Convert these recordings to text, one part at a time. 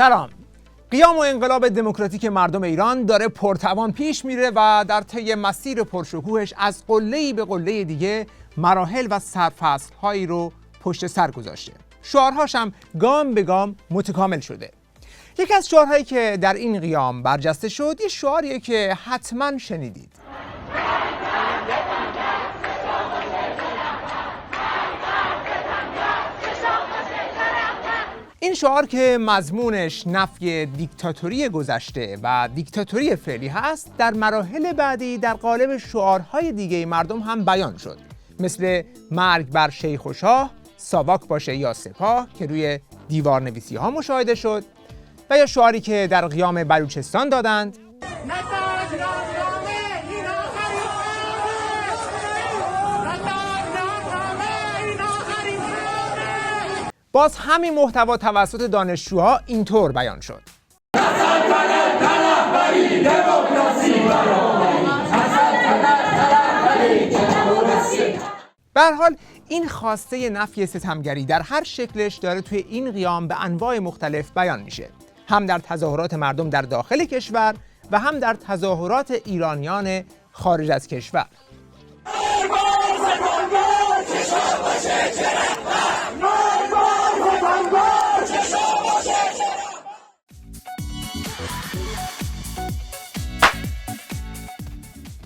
سلام. قیام و انقلاب دموکراتیک مردم ایران داره پرتوان پیش میره و در طی مسیر پرشکوهش از قله‌ای به قله دیگه مراحل و سرفصل‌هایی رو پشت سر گذاشته. شعارهاش هم گام به گام متکامل شده. یکی از شعارهایی که در این قیام برجسته شد یه شعاریه که حتما شنیدید. این شعار که مضمونش نفی دیکتاتوری گذشته و دیکتاتوری فعلی هست، در مراحل بعدی در قالب شعارهای دیگه مردم هم بیان شد، مثل مرگ بر شیخ و شاه، ساواک باشه یا سپاه که روی دیوار نویسی ها مشاهده شد، و یا شعاری که در قیام بلوچستان دادند: باز همین محتوا توسط دانشجوها اینطور بیان شد: به هر حال این خواسته نفی ستمگری در هر شکلش داره توی این قیام به انواع مختلف بیان میشه، هم در تظاهرات مردم در داخل کشور و هم در تظاهرات ایرانیان خارج از کشور.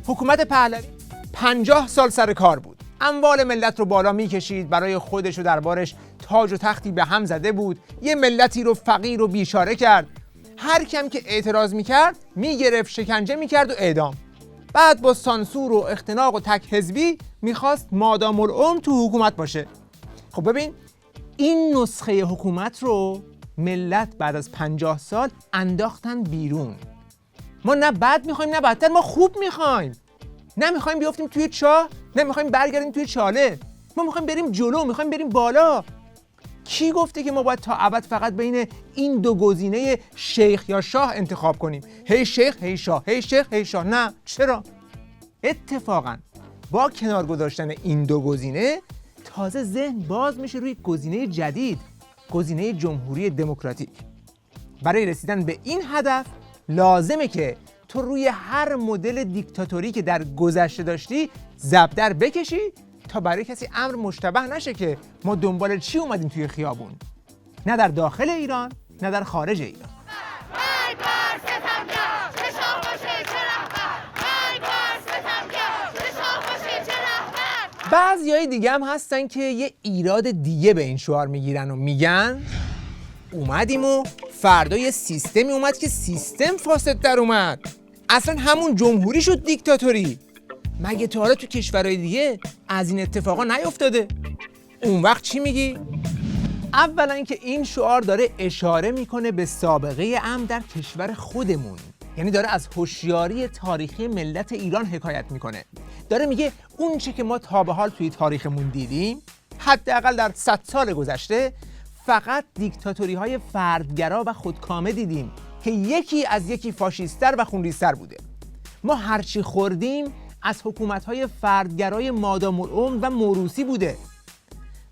حکومت پهلوی 50 سال سر کار بود، اموال ملت رو بالا میکشید، برای خودش و دربارش تاج و تختی به هم زده بود، یه ملتی رو فقیر و بیچاره کرد، هر کم که اعتراض میکرد میگرفت، شکنجه میکرد و اعدام. بعد با سانسور و اختناق و تک حزبی میخواست مادام العمر تو حکومت باشه. خب ببین، این نسخه حکومت رو ملت بعد از 50 سال انداختن بیرون. ما نه بد میخوایم نه بدتر، ما خوب میخوایم. نه میخوایم بیافتیم توی چاه، نه میخوایم برگردیم توی چاله. ما میخوایم بریم جلو، میخوایم بریم بالا. کی گفته که ما باید تا ابد فقط بین این دو گزینه شیخ یا شاه انتخاب کنیم؟ هی شیخ هی شاه، هی شیخ هی شاه. نه، چرا؟ اتفاقا با کنار گذاشتن این دو گزینه تازه ذهن باز میشه روی گزینه جدید، گزینه جمهوری دموکراتیک. برای رسیدن به این هدف لازمه که تو روی هر مدل دیکتاتوری که در گذشته داشتی زبدر بکشی تا برای کسی امر مشتبه نشه که ما دنبال چی اومدیم توی خیابون، نه در داخل ایران نه در خارج ایران. بعضیای دیگه هم هستن که یه ایراد دیگه به این شعار میگیرن و میگن اومدیم و فردا یه سیستمی اومد که سیستم فاسد در اومد، اصلا همون جمهوری شد دیکتاتوری. مگه تا حالا تو کشورهای دیگه از این اتفاقا نیفتاده؟ اون وقت چی میگی؟ اولا اینکه این شعار داره اشاره میکنه به سابقه امر در کشور خودمون، یعنی داره از هوشیاری تاریخی ملت ایران حکایت میکنه. داره میگه اون چه که ما تا به حال توی تاریخمون دیدیم، حداقل در 100 سال گذشته، فقط دیکتاتوری های فردگرا و خودکامه دیدیم که یکی از یکی فاشیستر و خونریزتر بوده. ما هرچی خوردیم از حکومت های فردگرای مادام العمر و موروثی بوده.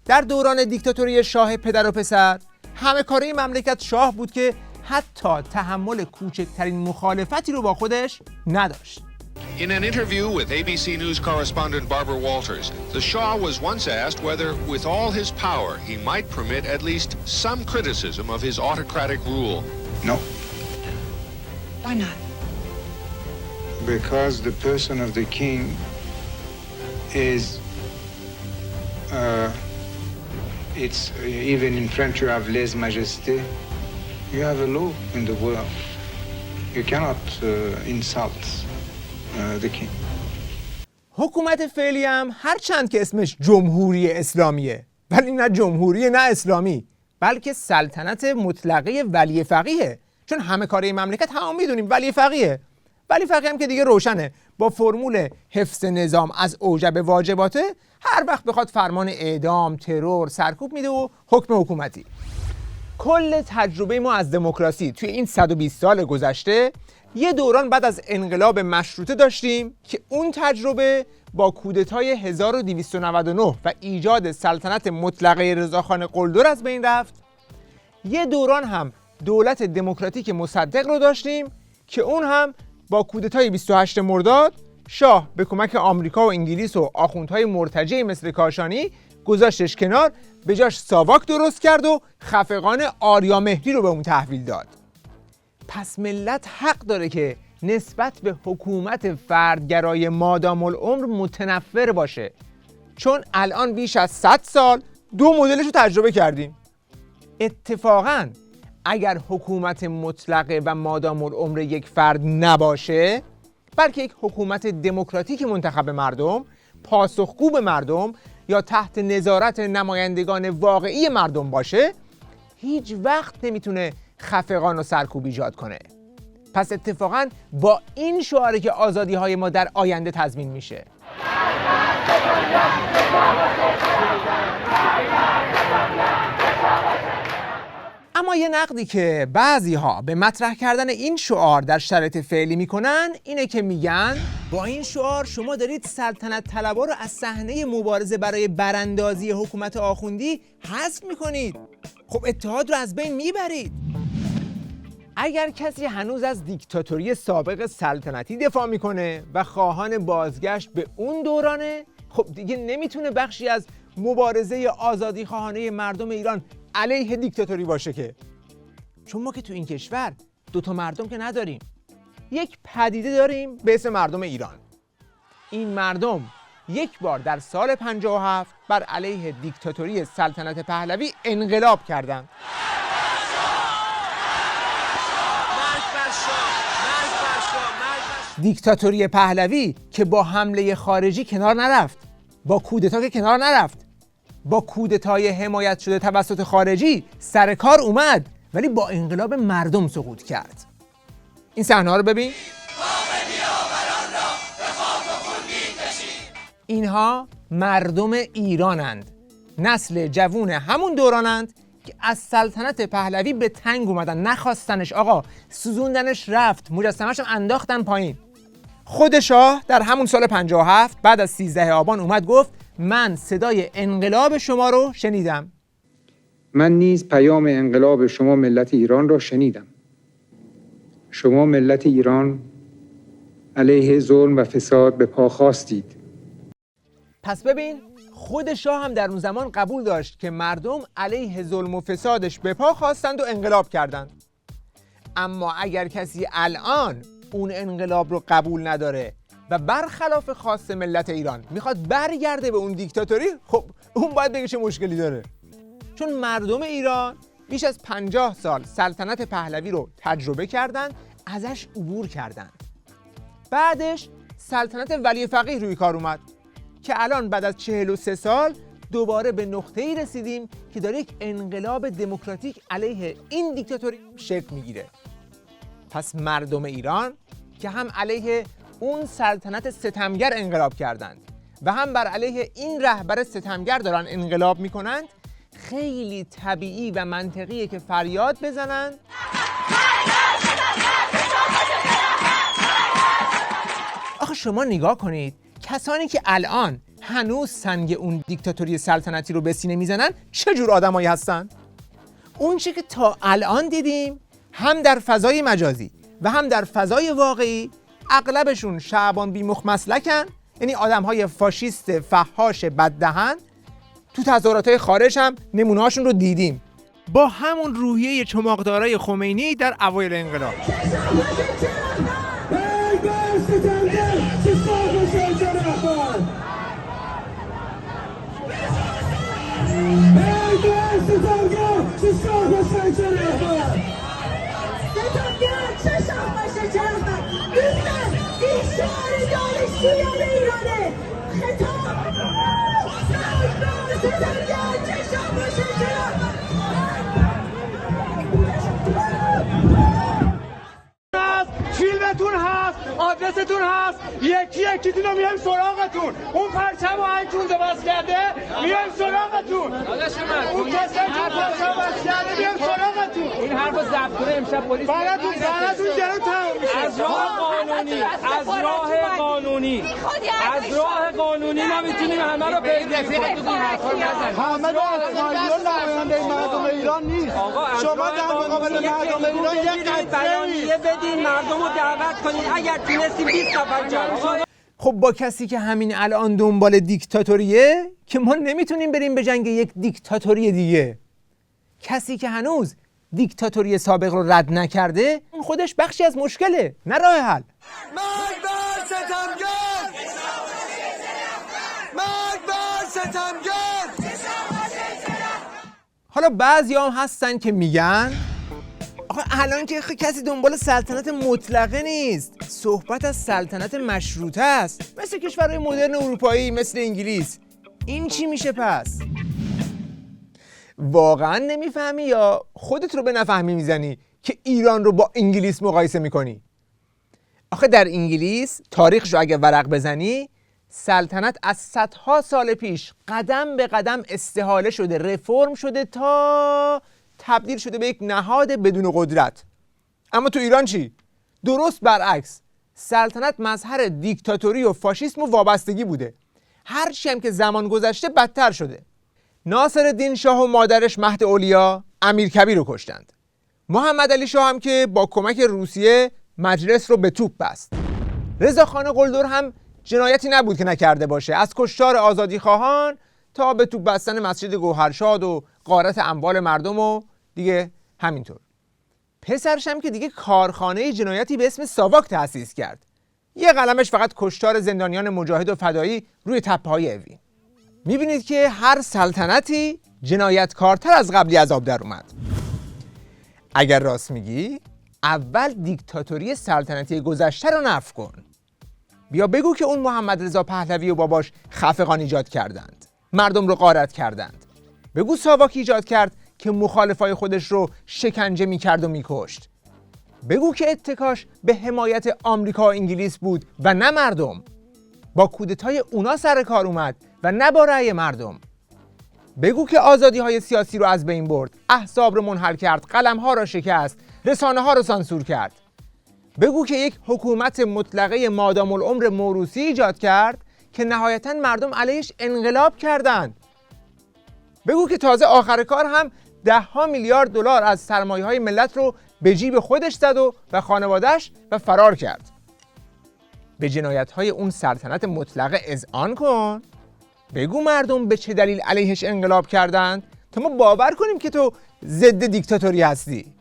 در دوران دیکتاتوری شاه پدر و پسر همه کاره مملکت شاه بود که حتی تحمل کوچکترین مخالفتی رو با خودش نداشت. In an interview with ABC News correspondent Barbara Walters, the Shah was once asked whether, with all his power, he might permit at least some criticism of his autocratic rule. No. Why not? Because the person of the king is, it's even in French you have lèse majesté. You have a law in the world. You cannot insult the king. حکومت فعلی هم هرچند که اسمش جمهوری اسلامیه، ولی نه جمهوری نه اسلامی، بلکه سلطنت مطلقه ولی فقیه. چون همه کاره مملکت هم میدونیم ولی فقیه. ولی فقیه هم که دیگه روشنه، با فرمول حفظ نظام از اوجب واجباته، هر وقت بخواد فرمان اعدام، ترور، سرکوب میده و حکم حکومتی. کل تجربه ما از دموکراسی توی این 120 سال گذشته یه دوران بعد از انقلاب مشروطه داشتیم که اون تجربه با کودتای 1299 و ایجاد سلطنت مطلقه رضاخان قلدر از بین رفت. یه دوران هم دولت دموکراتیک مصدق رو داشتیم که اون هم با کودتای 28 مرداد شاه به کمک آمریکا و انگلیس و آخوندهای مرتجع مثل کاشانی گذاشتش کنار، به جاش ساواک درست کرد و خفقان آریا مهدی رو به اون تحویل داد. پس ملت حق داره که نسبت به حکومت فردگرای مادام العمر متنفر باشه، چون الان بیش از 100 سال دو مدلش رو تجربه کردیم. اتفاقاً اگر حکومت مطلقه و مادام العمر یک فرد نباشه، بلکه یک حکومت دموکراتیک منتخب مردم، پاسخگو به مردم یا تحت نظارت نمایندگان واقعی مردم باشه، هیچ وقت نمیتونه خفقان و سرکوب ایجاد کنه. پس اتفاقاً با این شعاره که آزادی‌های ما در آینده تضمین میشه. اما یه نقدی که بعضی‌ها به مطرح کردن این شعار در شرایط فعلی میکنن اینه که میگن با این شعار شما دارید سلطنت طلبا رو از صحنه مبارزه برای براندازی حکومت آخوندی حذف میکنید. خب اتحاد رو از بین میبرید. اگر کسی هنوز از دیکتاتوری سابق سلطنتی دفاع میکنه و خواهان بازگشت به اون دورانه، خب دیگه نمیتونه بخشی از مبارزه آزادی خواهانه مردم ایران علیه دیکتاتوری باشه که. چون ما که تو این کشور دوتا مردم که نداریم، یک پدیده داریم به اسم مردم ایران. این مردم یک بار در سال 57 بر علیه دیکتاتوری سلطنت پهلوی انقلاب کردند. دیکتاتوری پهلوی که با حمله خارجی کنار نرفت، با کودتا که کنار نرفت، با کودتای حمایت شده توسط خارجی سر کار اومد، ولی با انقلاب مردم سقوط کرد. این صحنه‌ها رو ببین. اینها مردم ایرانند، نسل جوون همون دورانند که از سلطنت پهلوی به تنگ اومدن، نخواستنش، آقا سوزوندنش رفت، مجسمه‌اش رو انداختن پایین. خود شاه در همون سال 57 بعد از 13 آبان اومد گفت من صدای انقلاب شما رو شنیدم. من نیز پیام انقلاب شما ملت ایران را شنیدم. شما ملت ایران علیه ظلم و فساد به پا خاستید. پس ببین، خود شاه هم در اون زمان قبول داشت که مردم علیه ظلم و فسادش به پا خواستند و انقلاب کردند. اما اگر کسی الان اون انقلاب رو قبول نداره و برخلاف خواست ملت ایران میخواد برگرده به اون دیکتاتوری، خب اون باید بگه چه مشکلی داره. چون مردم ایران بیش از 50 سال سلطنت پهلوی رو تجربه کردند، ازش عبور کردند. بعدش سلطنت ولی فقیه روی کار اومد که الان بعد از 43 سال دوباره به نقطه‌ای رسیدیم که داره یک انقلاب دموکراتیک علیه این دیکتاتوری شکل میگیره. پس مردم ایران که هم علیه اون سلطنت ستمگر انقلاب کردند و هم بر علیه این رهبر ستمگر دارن انقلاب میکنند، خیلی طبیعی و منطقیه که فریاد بزنند آخه شما نگاه کنید، کسانی که الان هنوز سنگ اون دیکتاتوری سلطنتی رو به سینه میزنن چه جور آدمایی هستن؟ اون چه که تا الان دیدیم هم در فضای مجازی و هم در فضای واقعی اغلبشون شعبان بیمخ مسلکن، یعنی آدم‌های فاشیست فحاش بددهن. تو تظاهرات‌های خارج هم نمونه‌هاشون رو دیدیم با همون روحیه چماقدارای خمینی در اوایل انقلاب. فیلمتون هست، آدرستون هست، یکیتون رو میایم سراغتون. اون پرچم رو هر کونده باز کرده میایم سراغتون. اون کسی که پرچم باز کرده میایم سراغتون. این حرفو ضبط کنه امشب پلیس فقطون جلو تمام میشه. از راه قانونی ما میتونیم همه رو پیگیری کنیم. همه نماینده مردم ایران نیست. شما در مقابل مردم ایران یک بیانیه بدین، مردم رو دعوت کنید. اگر تونستیم 20 نفر جمع. خب با کسی که همین الان دنبال دیکتاتوریه که ما نمیتونیم بریم به جنگ یک دیکتاتوری دیگه. کسی که هنوز دیکتاتوری سابق رو رد نکرده، اون خودش بخشی از مشکله، نه راه حل. مرگ بر ستمگر! مرگ بر ستمگر! حالا بعضی هم هستن که میگن آخه الان که کسی دنبال سلطنت مطلقه نیست، صحبت از سلطنت مشروطه است، مثل کشورهای مدرن اروپایی، مثل انگلیس. این چی میشه پس؟ واقعا نمیفهمی یا خودت رو به نفهمی میزنی که ایران رو با انگلیس مقایسه میکنی؟ آخه در انگلیس تاریخش رو اگه ورق بزنی، سلطنت از صدها سال پیش قدم به قدم استحاله شده، رفرم شده تا تبدیل شده به یک نهاد بدون قدرت. اما تو ایران چی؟ درست برعکس، سلطنت مظهر دیکتاتوری و فاشیسم و وابستگی بوده. هرچی هم که زمان گذشته بدتر شده. ناصرالدین شاه و مادرش مهد اولیا امیرکبیر رو کشتند. محمد علی شاه هم که با کمک روسیه مجلس رو به توپ بست. رضاخان قلدر هم جنایتی نبود که نکرده باشه، از کشتار آزادیخواهان تا به توپ بستن مسجد گوهرشاد و غارت اموال مردم و دیگه همینطور. پسرش هم که دیگه کارخانه جنایتی به اسم ساواک تأسیس کرد. یه قلمش فقط کشتار زندانیان مجاهد و فدایی روی تپه‌های اوین. میبینید که هر سلطنتی جنایتکارتر از قبلی از آب در اومد. اگر راست میگی، اول دیکتاتوری سلطنتی گذشته رو نفی کن. بیا بگو که اون محمد رضا پهلوی و باباش خفقان ایجاد کردند، مردم رو غارت کردند. بگو ساواک ایجاد کرد که مخالفای خودش رو شکنجه میکرد و میکشت. بگو که اتکاش به حمایت آمریکا و انگلیس بود و نه مردم. با کودتای اونا سر کار اومد و نه با رأی مردم. بگو که آزادی‌های سیاسی رو از بین برد، احزاب رو منحل کرد، قلم‌ها رو شکست، رسانه‌ها رو سانسور کرد. بگو که یک حکومت مطلقه مادام العمر موروثی ایجاد کرد که نهایتاً مردم علیش انقلاب کردند. بگو که تازه آخر کار هم 10 میلیارد دلار از سرمایه‌های ملت رو به جیب خودش زد و خانواده‌اش و فرار کرد. به جنایت‌های اون سلطنت مطلقه اذعان کن. بگو مردم به چه دلیل علیهش انقلاب کردند تا ما باور کنیم که تو ضد دیکتاتوری هستی.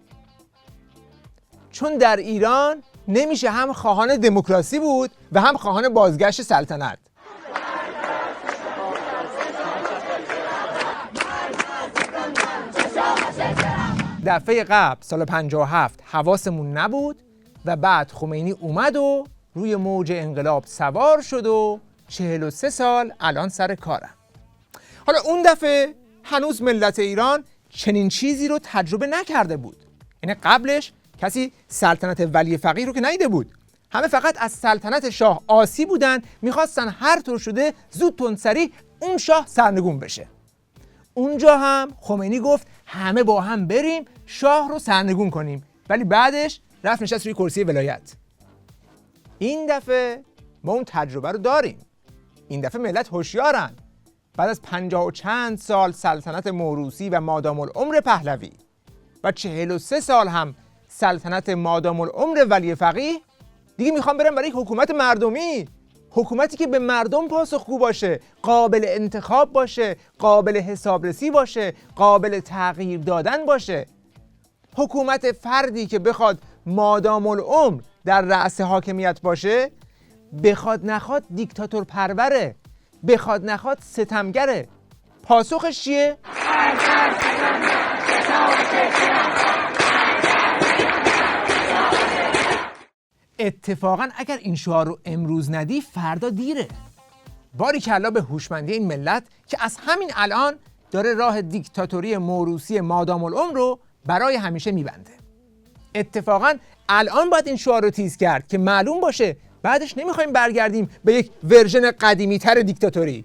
چون در ایران نمیشه هم خواهان دموکراسی بود و هم خواهان بازگشت سلطنت. دفعه قبل سال 57 حواسمون نبود و بعد خمینی اومد و روی موج انقلاب سوار شد و 43 سال الان سر کارم. حالا اون دفعه هنوز ملت ایران چنین چیزی رو تجربه نکرده بود. یعنی قبلش کسی سلطنت ولی فقیه رو که ندیده بود. همه فقط از سلطنت شاه آسی بودن، میخواستن هر طور شده زود تندسری اون شاه سرنگون بشه. اونجا هم خمینی گفت همه با هم بریم شاه رو سرنگون کنیم، ولی بعدش رفت نشست روی کرسی ولایت. این دفعه ما اون تجربه رو داریم. این دفعه ملت هوشیارن. بعد از 50 و چند سال سلطنت موروثی و مادام العمر پهلوی و 43 سال هم سلطنت مادام العمر ولی فقیه، دیگه میخوام برم برای حکومت مردمی، حکومتی که به مردم پاسخگو باشه، قابل انتخاب باشه، قابل حسابرسی باشه، قابل تغییر دادن باشه. حکومت فردی که بخواد مادام العمر در رأس حاکمیت باشه، بخواد نخواد دیکتاتور پروره، بخواد نخواد ستمگره. پاسخش چیه؟ اتفاقا اگر این شعار رو امروز ندی فردا دیره. باریکلا به هوشمندی این ملت که از همین الان داره راه دیکتاتوری موروثی مادام العمر رو برای همیشه میبنده. اتفاقا الان باید این شعار رو تیز کرد که معلوم باشه بعدش نمیخوایم برگردیم به یک ورژن قدیمی تر دیکتاتوری.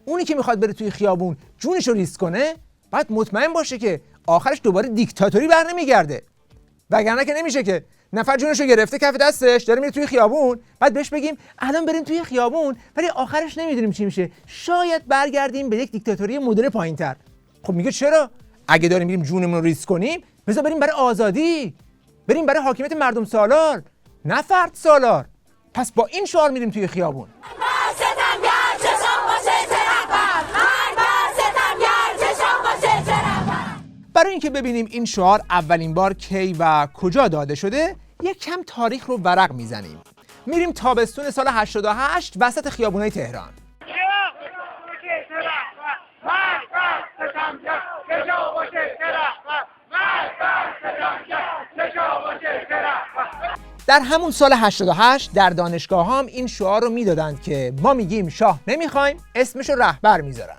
اونی که میخواد بره توی خیابون جونش رو ریسک کنه باید مطمئن باشه که آخرش دوباره دیکتاتوری بر نمیگرده، وگرنه که نمیشه که نفر جونش رو گرفته کف دستش داره میره توی خیابون، بعد بهش بگیم الان بریم توی خیابون ولی آخرش نمیدونیم چی میشه، شاید برگردیم به یک دیکتاتوری مدل پایینتر. خب میگه چرا؟ اگه داریم میریم جونمون رو ریسک کنیم بذار بریم برای آزادی، بریم برای حاکمیت مردم سالار نه فرد سالار. پس با این شعار میریم توی خیابون. برای اینکه ببینیم این شعار اولین بار کی و کجا داده شده، یک کم تاریخ رو ورق میزنیم. میریم تابستون سال 88 وسط خیابونای تهران. در همون سال 88 در دانشگاه هم این شعار رو میدادند که ما میگیم شاه نمیخوایم، اسمش رو رهبر میذارن.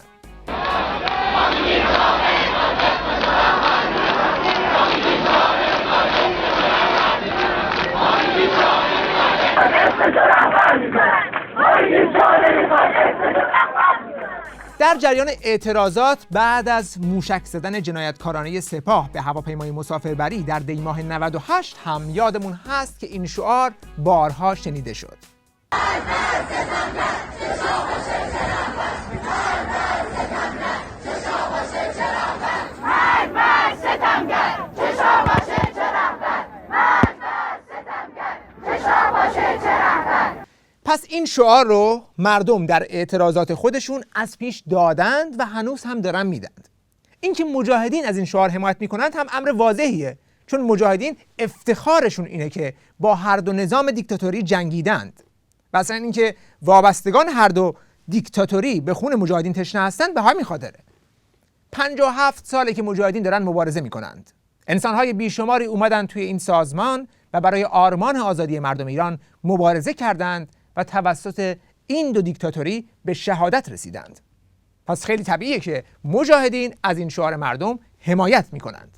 در جریان اعتراضات بعد از موشک زدن جنایتکارانه سپاه به هواپیمای مسافربری در دی ماه 98 هم یادمون هست که این شعار بارها شنیده شد. پس این شعار رو مردم در اعتراضات خودشون از پیش دادند و هنوز هم دارن میدند. اینکه مجاهدین از این شعار حمایت میکنند هم امر واضحیه، چون مجاهدین افتخارشون اینه که با هر دو نظام دیکتاتوری جنگیدند. و اصلا اینکه وابستگان هر دو دیکتاتوری به خون مجاهدین تشنه هستند به همین خاطره. 57 ساله که مجاهدین دارن مبارزه میکنند. انسانهای بیشماری اومدن توی این سازمان و برای آرمان آزادی مردم ایران مبارزه کردند و توسط این دو دیکتاتوری به شهادت رسیدند. پس خیلی طبیعیه که مجاهدین از این شعار مردم حمایت میکنند.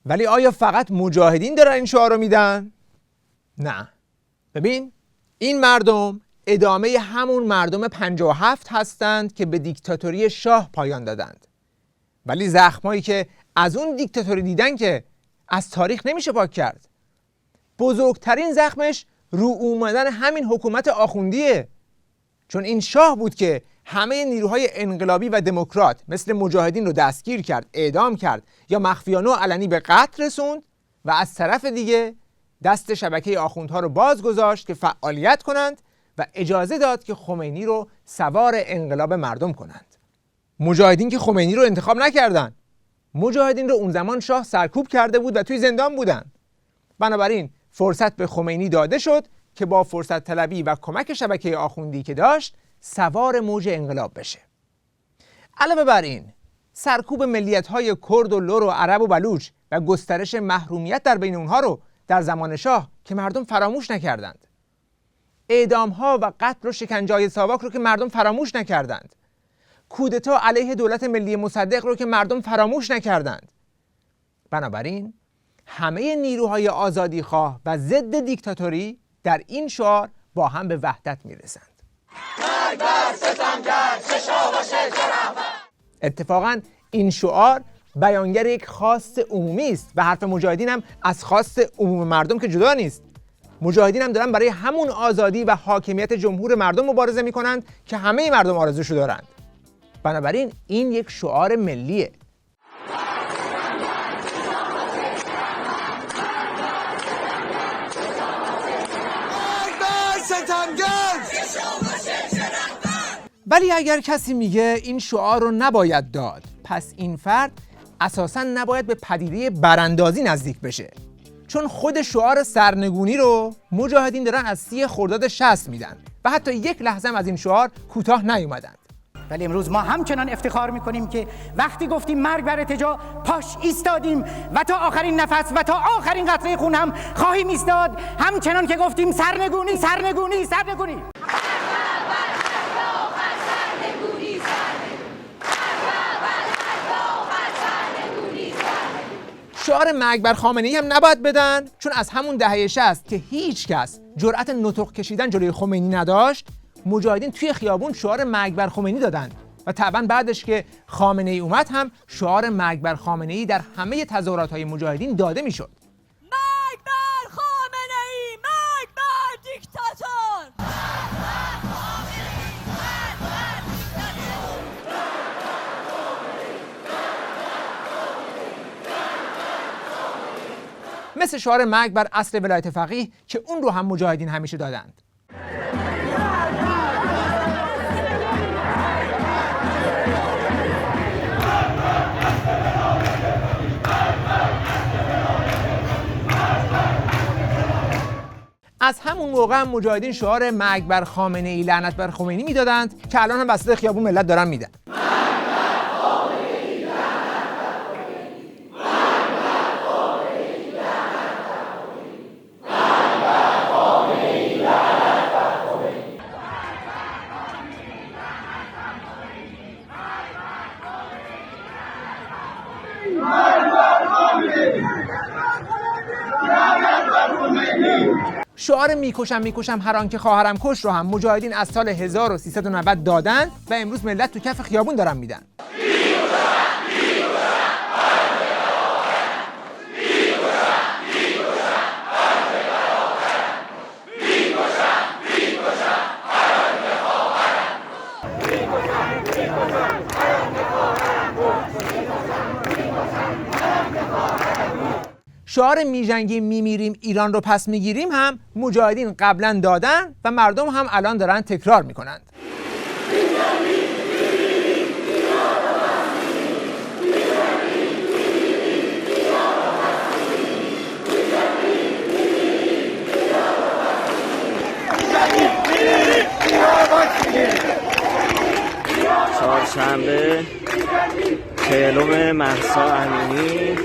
ولی آیا فقط مجاهدین دارن این شعار رو میدن؟ نه. ببین، این مردم ادامه همون مردم 57 هستند که به دیکتاتوری شاه پایان دادند. ولی زخمایی که از اون دیکتاتوری دیدن که از تاریخ نمیشه پاک کرد. بزرگترین زخمش رو اومدن همین حکومت آخوندیه، چون این شاه بود که همه نیروهای انقلابی و دموکرات مثل مجاهدین رو دستگیر کرد، اعدام کرد یا مخفیانه و علنی به قتل رسوند و از طرف دیگه دست شبکه آخوندها رو باز گذاشت که فعالیت کنند و اجازه داد که خمینی رو سوار انقلاب مردم کنند. مجاهدین که خمینی رو انتخاب نکردن، مجاهدین رو اون زمان شاه سرکوب کرده بود و توی زندان بودن. بنابراین فرصت به خمینی داده شد که با فرصت طلبی و کمک شبکه آخوندی که داشت سوار موج انقلاب بشه. علاوه بر این، سرکوب ملیت‌های کرد و لر و عرب و بلوچ و گسترش محرومیت در بین اونها رو در زمان شاه که مردم فراموش نکردند. اعدام‌ها و قتل و شکنجه‌های ساواک رو که مردم فراموش نکردند. کودتا علیه دولت ملی مصدق رو که مردم فراموش نکردند. بنابراین همه نیروهای آزادیخواه و ضد دیکتاتوری در این شعار با هم به وحدت میرسند. اتفاقاً این شعار بیانگر یک خواست عمومی است و حرف مجاهدین هم از خواست عموم مردم که جدا نیست. مجاهدین هم دارن برای همون آزادی و حاکمیت جمهور مردم مبارزه میکنند که همه مردم آرزوشو دارند. بنابراین این یک شعار ملیه. ولی اگر کسی میگه این شعار رو نباید داد، پس این فرد اساساً نباید به پدیده براندازی نزدیک بشه، چون خود شعار سرنگونی رو مجاهدین دارن از 30 خرداد 60 میدن و حتی یک لحظه هم از این شعار کوتاه نیومدن. ولی امروز ما همچنان افتخار میکنیم که وقتی گفتیم مرگ بر ارتجاع پاش ایستادیم و تا آخرین نفس و تا آخرین قطره خون هم خواهیم ایستاد، همچنان که گفتیم سرنگونی سرنگونی سرنگونی. شعار مرگ بر خامنه‌ای هم نباید بدن، چون از همون دهه 60 که هیچ کس جرأت نطق کشیدن جلوی خمینی نداشت، مجاهدین توی خیابون شعار مرگ بر خمینی دادن و طبعا بعدش که خامنه‌ای اومد هم شعار مرگ بر خامنه‌ای در همه تظاهرات‌های مجاهدین داده میشد. مرگ بر خامنه‌ای، مرگ بر دیکتاتور. مثل شعار مرگ بر اصل ولایت فقیه که اون رو هم مجاهدین همیشه دادند. از همون موقع هم مجاهدین شعار مرگ بر خامنه‌ای لعنت بر خمینی میدادند که الان هم وسط خیابون ملت دارن میدن. شعار میکشم هر آن که خواهرم کش رو هم مجاهدین از سال 1390 دادن و امروز ملت تو کف خیابون دارن میدن. شعار میجنگیم میمیریم ایران رو پس میگیریم هم مجاهدین قبلا دادن و مردم هم الان دارن تکرار میکنند. چهارشنبه 40 مهسا امینی.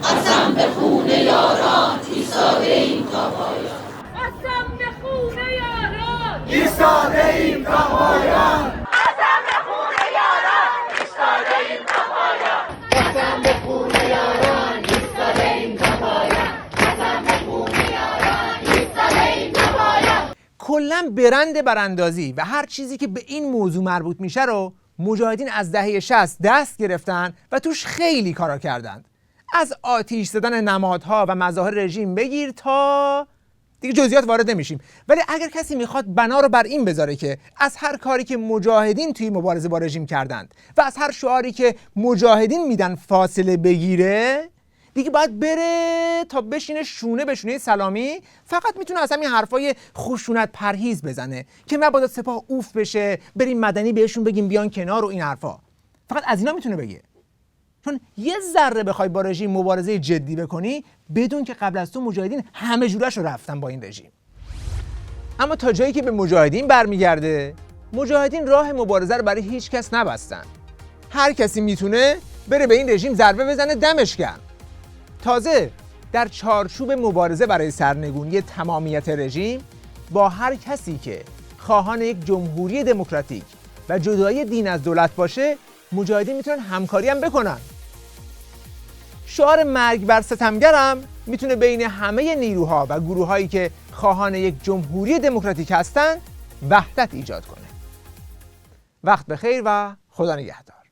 قسم به خون یاران ایستاده ایم تا پایان. قسم به خون یاران ایستاده ایم تا پایان. قسم به خون یاران ایستاده ایم تا پایان. قسم به خون یاران ایستاده ایم تا پایان. قسم به خون یاران ایستاده ایم تا پایان. کلاً برند براندازی و هر چیزی که به این موضوع مربوط میشه رو مجاهدین از دهه 60 دست گرفتن و توش خیلی کارا کردند. از آتیش زدن نمادها و مظاهر رژیم بگیر تا دیگه جزئیات وارد نمیشیم، ولی اگر کسی میخواد بنا رو بر این بذاره که از هر کاری که مجاهدین توی مبارزه با رژیم کردند و از هر شعاری که مجاهدین میدن فاصله بگیره، دیگه باید بره تا بشینه شونه به شونه سلامی. فقط میتونه از همین حرفای خشونت پرهیز بزنه که مبادا سپاه اوف بشه، بریم مدنی بهشون بگیم بیان کنار و این حرفا. فقط از اینا میتونه بگه. چون یه ذره بخوای با رژیم مبارزه جدی بکنی، بدون که قبل از تو مجاهدین همه جورش رو رفتن با این رژیم. اما تا جایی که به مجاهدین برمیگرده، مجاهدین راه مبارزه رو برای هیچ کس نبستن. هر کسی میتونه بره به این رژیم ضربه بزنه دمش گرم. تازه در چارچوب مبارزه برای سرنگونی تمامیت رژیم با هر کسی که خواهان یک جمهوری دموکراتیک و جدایی دین از دولت باشه، مجاهدین میتونن همکاری هم بکنن. شعار مرگ بر ستمگرم میتونه بین همه نیروها و گروهایی که خواهان یک جمهوری دموکراتیک هستن وحدت ایجاد کنه. وقت بخیر و خدا نگهدار.